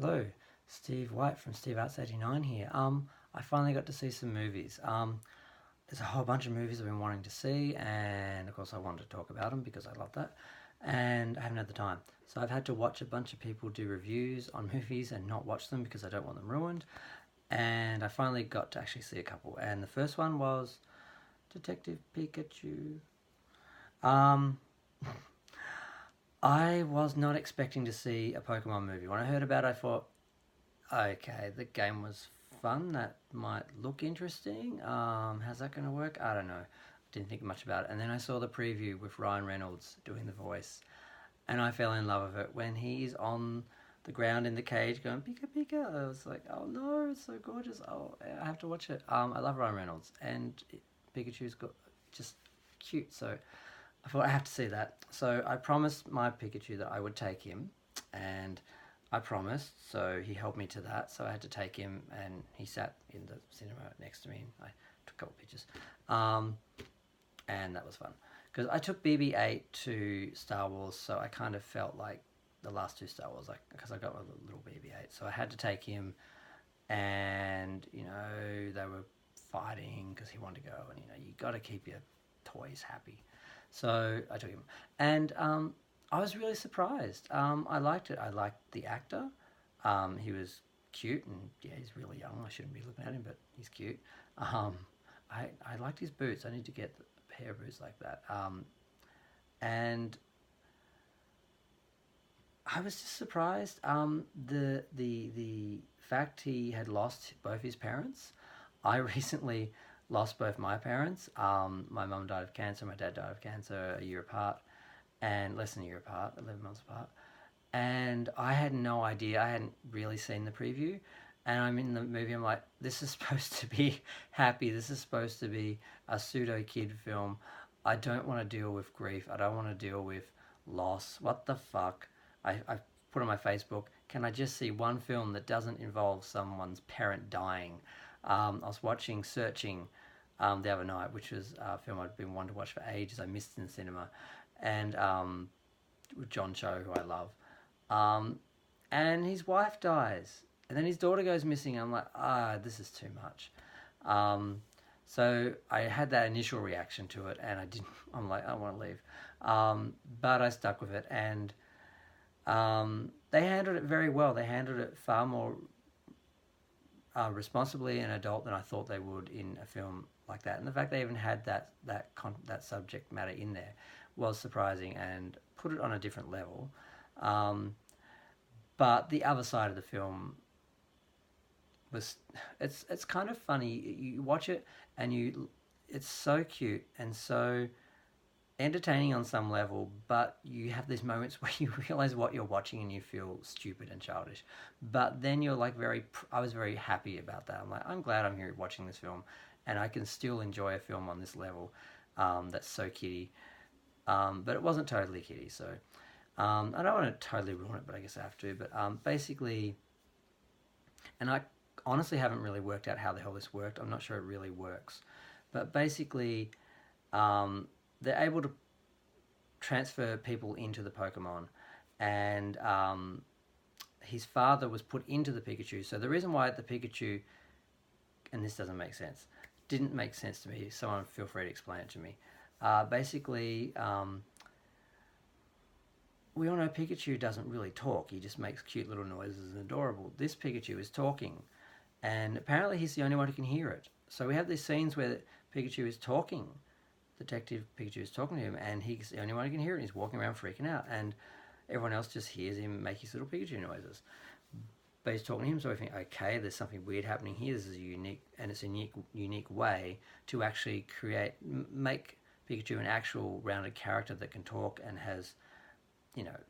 Hello, Steve White from Steve Arts 89 here. I finally got to see some movies. There's a whole bunch of movies I've been wanting to see, and of course I wanted to talk about them because I love that, and I haven't had the time. So I've had to watch a bunch of people do reviews on movies and not watch them because I don't want them ruined. And I finally got to actually see a couple, and the first one was Detective Pikachu. Um, I was not expecting to see a Pokemon movie. When I heard about it, I thought, okay, the game was fun. That might look interesting. How's that going to work? I don't know. Didn't think much about it. And then I saw the preview with Ryan Reynolds doing the voice, and I fell in love with it. When he's on the ground in the cage going Pika Pika, I was like, oh no, it's so gorgeous. Oh, I have to watch it. I love Ryan Reynolds, and Pikachu's got just cute. So I thought I have to see that. So I promised my Pikachu that I would take him, and I promised. So he held me to that. So I had to take him, and he sat in the cinema next to me. And I took a couple pictures, um, and that was fun because I took BB-8 to Star Wars, so I kind of felt like the last two Star Wars, like because I got a little BB-8, so I had to take him, and they were fighting because he wanted to go, and you got to keep your toys happy. So I took him, and I was really surprised. I liked it. I liked the actor. He was cute, and yeah, he's really young. I shouldn't be looking at him, but he's cute. Um, I liked his boots. I need to get a pair of boots like that. And I was just surprised. The fact he had lost both his parents. I recently lost both my parents. My mum died of cancer. My dad died of cancer a year apart, and less than a year apart, 11 months apart. And I had no idea. I hadn't really seen the preview, and I'm in the movie. I'm like, this is supposed to be happy. This is supposed to be a pseudo kid film. I don't want to deal with grief. I don't want to deal with loss. What the fuck? I put on my Facebook, can I just see one film that doesn't involve someone's parent dying? I was watching Searching the other night, which was a film I'd been wanting to watch for ages. I missed in the cinema, and with John Cho, who I love. Um, and his wife dies, and then his daughter goes missing. I'm like, this is too much. Um, so I had that initial reaction to it, and I didn't. I'm like, I want to leave, but I stuck with it, and they handled it very well. They handled it far more responsibly and adult than I thought they would in a film like that. And the fact they even had that subject matter in there was surprising and put it on a different level. Um, but the other side of the film was it's kind of funny. You watch it and it's so cute and so entertaining on some level, but you have these moments where you realize what you're watching and you feel stupid and childish. But then you're like I was very happy about that. I'm like, I'm glad I'm here watching this film, and I can still enjoy a film on this level that's so kiddie. But it wasn't totally kiddie, so I don't want to totally ruin it, but I guess I have to. But basically, and I honestly haven't really worked out how the hell this worked. I'm not sure it really works, but basically, um, they're able to transfer people into the Pokemon, and his father was put into the Pikachu. So the reason why the Pikachu, and this doesn't make sense, didn't make sense to me. Someone feel free to explain it to me. Basically, we all know Pikachu doesn't really talk. He just makes cute little noises and adorable. This Pikachu is talking, and apparently he's the only one who can hear it. So we have these scenes where Pikachu is talking. Detective Pikachu is talking to him, and he's the only one who can hear it. He's walking around freaking out, and everyone else just hears him make his little Pikachu noises. But he's talking to him, so I think, okay, there's something weird happening here. This is unique, and it's a unique way to actually make Pikachu an actual rounded character that can talk and has,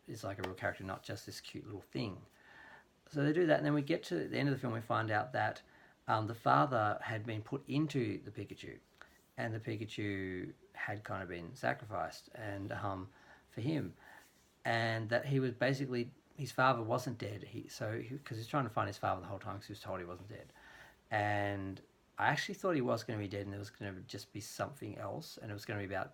is like a real character, not just this cute little thing. So they do that, and then we get to the end of the film, we find out that the father had been put into the Pikachu, and the Pikachu had kind of been sacrificed and for him, and that he was basically, his father wasn't dead. Because he's trying to find his father the whole time because he was told he wasn't dead, and I actually thought he was going to be dead, and there was going to just be something else, and it was going to be about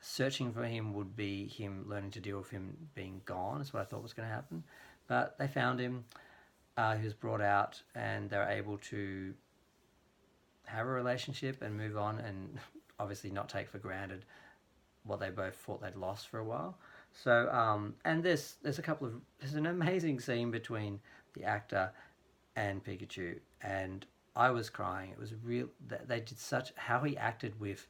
searching for him, would be him learning to deal with him being gone. Is what I thought was going to happen, but they found him. he was brought out, and they're able to have a relationship and move on, and obviously not take for granted what they both thought they'd lost for a while. So, and there's an amazing scene between the actor and Pikachu, and I was crying. It was real. They did such how he acted with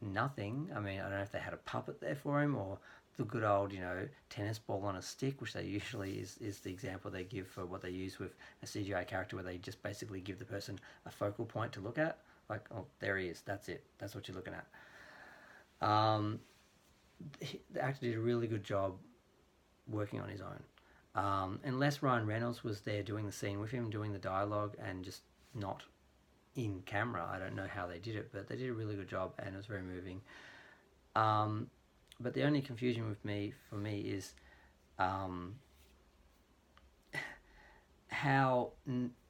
nothing. I mean, I don't know if they had a puppet there for him or the good old, tennis ball on a stick, which they usually is the example they give for what they use with a CGI character, where they just basically give the person a focal point to look at. Like, oh, there he is. That's it. That's what you're looking at. The actor did a really good job working on his own. Unless Ryan Reynolds was there doing the scene with him, doing the dialogue, and just not in camera. I don't know how they did it, but they did a really good job, and it was very moving. But the only confusion for me is how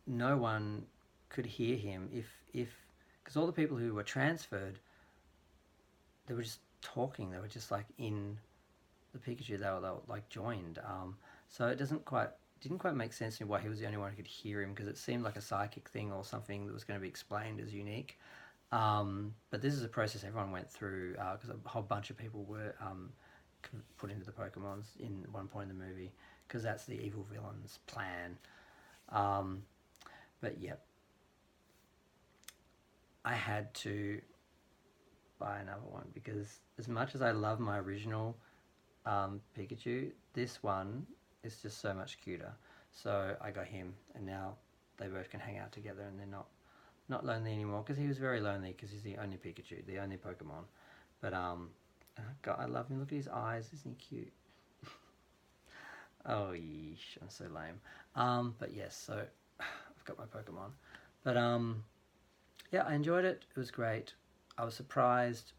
no one could hear him if because all the people who were transferred, they were just talking. They were just like in the Pikachu. They were like joined. So it didn't quite make sense to me why he was the only one who could hear him, because it seemed like a psychic thing or something that was going to be explained as unique. But this is a process everyone went through, because a whole bunch of people were put into the Pokemons in one point in the movie, because that's the evil villain's plan. But yeah, I had to buy another one, because as much as I love my original Pikachu, this one is just so much cuter. So I got him, and now they both can hang out together, and they're not lonely anymore, because he was very lonely because he's the only Pikachu, the only Pokemon. But God, I love him. Look at his eyes. Isn't he cute? Oh, yeesh, I'm so lame. But yes, so I've got my Pokemon. But yeah, I enjoyed it. It was great. I was surprised.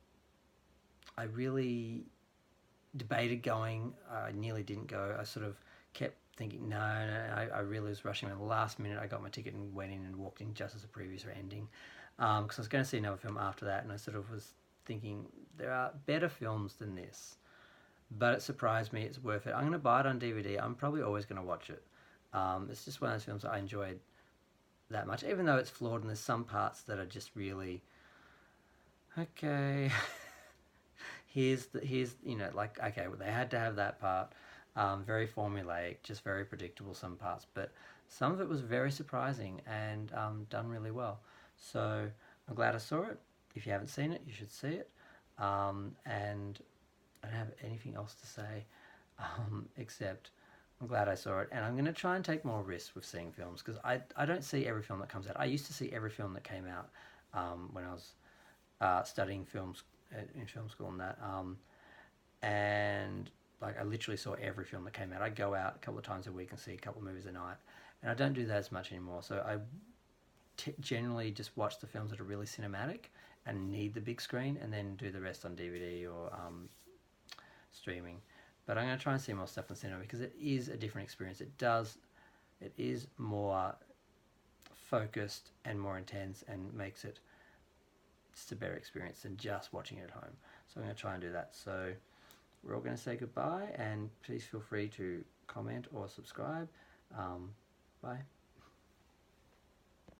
I really debated going. I nearly didn't go. I sort of kept thinking, no. I really was rushing. At the last minute, I got my ticket and went in and walked in just as the previews were ending, because I was going to see another film after that, and I sort of was thinking there are better films than this. But it surprised me. It's worth it. I'm going to buy it on DVD. I'm probably always going to watch it. It's just one of those films that I enjoyed that much, even though it's flawed and there's some parts that are just really okay. here's like, okay, well, they had to have that part. Very formulaic, just very predictable, some parts, but some of it was very surprising and done really well. So I'm glad I saw it. If you haven't seen it, you should see it. And I don't have anything else to say, except I'm glad I saw it, and I'm going to try and take more risks with seeing films, because I don't see every film that comes out. I used to see every film that came out when I was studying films in film school and that, and like I literally saw every film that came out. I go out a couple of times a week and see a couple of movies a night, and I don't do that as much anymore. So I generally just watch the films that are really cinematic and need the big screen, and then do the rest on DVD or streaming. But I'm going to try and see more stuff in cinema, because it is a different experience. It is more focused and more intense, and makes it just a better experience than just watching it at home. So I'm going to try and do that. So we're all going to say goodbye, and please feel free to comment or subscribe. Bye.